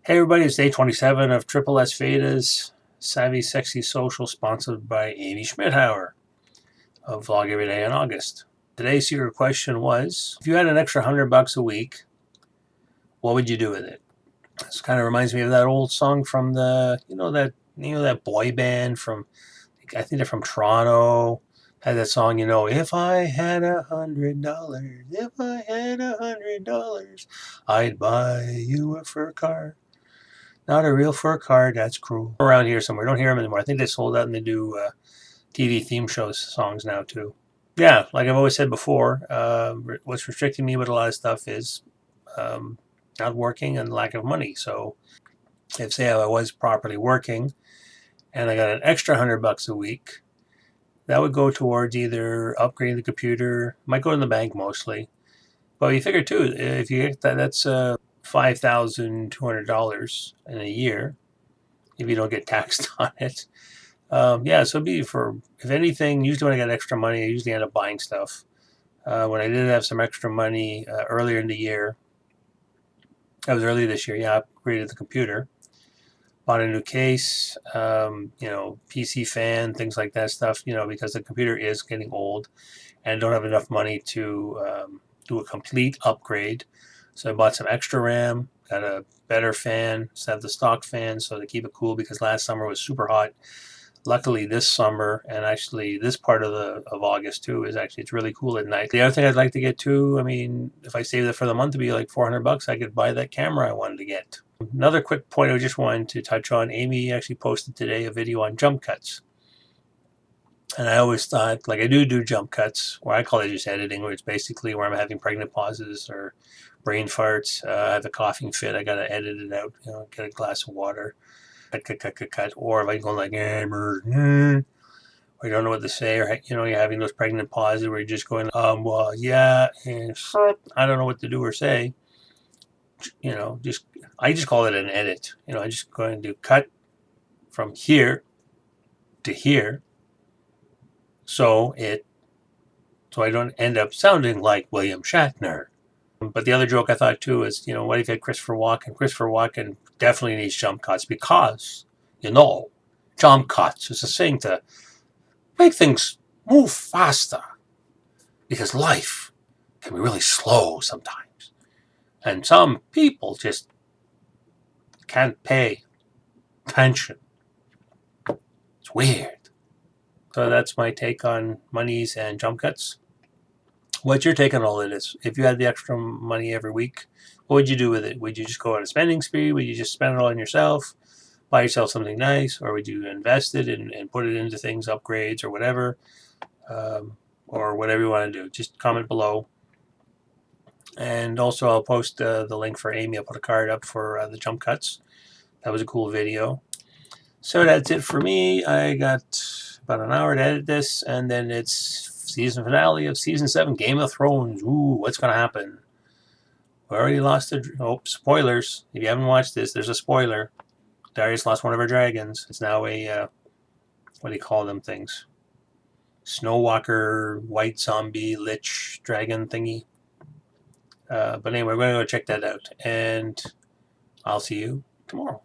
Hey everybody, it's day 27 of SSSVEDA's Savvy Sexy Social, sponsored by Amy Schmidhauer of Vlog Every Day in August. Today's secret question was, if you had an extra $100 a week, what would you do with it? This kind of reminds me of that old song from that boy band from, I think they're from Toronto. Had that song, if I had $100, if I had $100, I'd buy you a fur car. Not a real fur car, that's cruel. Around here somewhere. Don't hear them anymore. I think they sold out and they do TV theme shows songs now too. Yeah, like I've always said before, what's restricting me with a lot of stuff is um, not working and lack of money. So if, say, I was properly working and I got an extra $100 a week, that would go towards either upgrading the computer, might go in the bank mostly. But you figure too, if you get that, that's $5,200 in a year if you don't get taxed on it. Yeah, so it'd be for, if anything, usually when I get extra money, I usually end up buying stuff. When I did have some extra money earlier in the year, that was early this year, yeah, I upgraded the computer. Bought a new case, PC fan, things like that stuff, because the computer is getting old and don't have enough money to do a complete upgrade. So I bought some extra RAM, got a better fan instead of the stock fan, so to keep it cool, because last summer was super hot. Luckily this summer, and actually this part of August too, it's really cool at night. The other thing I'd like to get too, I mean, if I saved it for the month, it'd be like $400, I could buy that camera I wanted to get. Another quick point I just wanted to touch on, Amy actually posted today a video on jump cuts. And I always thought, like, I do jump cuts, where I call it just editing, where it's basically where I'm having pregnant pauses or brain farts. I have a coughing fit, I gotta edit it out, get a glass of water, cut. Or if I go like, or you don't know what to say, or, you're having those pregnant pauses where you're just going, well, yeah, and I don't know what to do or say. I just call it an edit. I just going to cut from here to here, so I don't end up sounding like William Shatner. But the other joke I thought too is, what if you had Christopher Walken? Christopher Walken definitely needs jump cuts because, jump cuts is a thing to make things move faster. Because life can be really slow sometimes. And some people just can't pay attention. It's weird. So that's my take on monies and jump cuts. What's your take on all of this? If you had the extra money every week, what would you do with it? Would you just go on a spending spree? Would you just spend it all on yourself? Buy yourself something nice? Or would you invest it and put it into things, upgrades or whatever? Or whatever you want to do. Just comment below. And also I'll post the link for Amy. I'll put a card up for the jump cuts. That was a cool video. So that's it for me. I got about an hour to edit this, and then it's season finale of season 7, Game of Thrones. Ooh, what's going to happen? We already lost spoilers. If you haven't watched this, there's a spoiler. Darius lost one of her dragons. It's now a, what do you call them things? Snow Walker, white zombie, lich, dragon thingy. But anyway, we're going to go check that out. And I'll see you tomorrow.